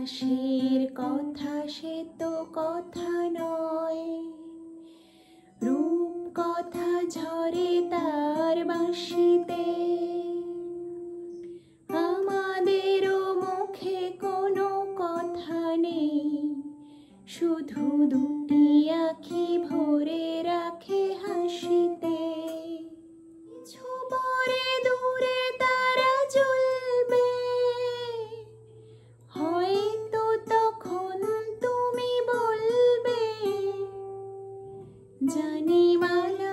ইতিহাসের কথা সে তো কথা নয়, রূপ কথা ঝরে তার বাঁশিতে। আমাদেরও মুখে কোনো কথা নেই, শুধু দুটি আঁখি ভরে রাখে হাসিতে। কিছু পরে দূরে তারা জ্বলবে, হয়তো তখন তুমি বলবে জানি মালা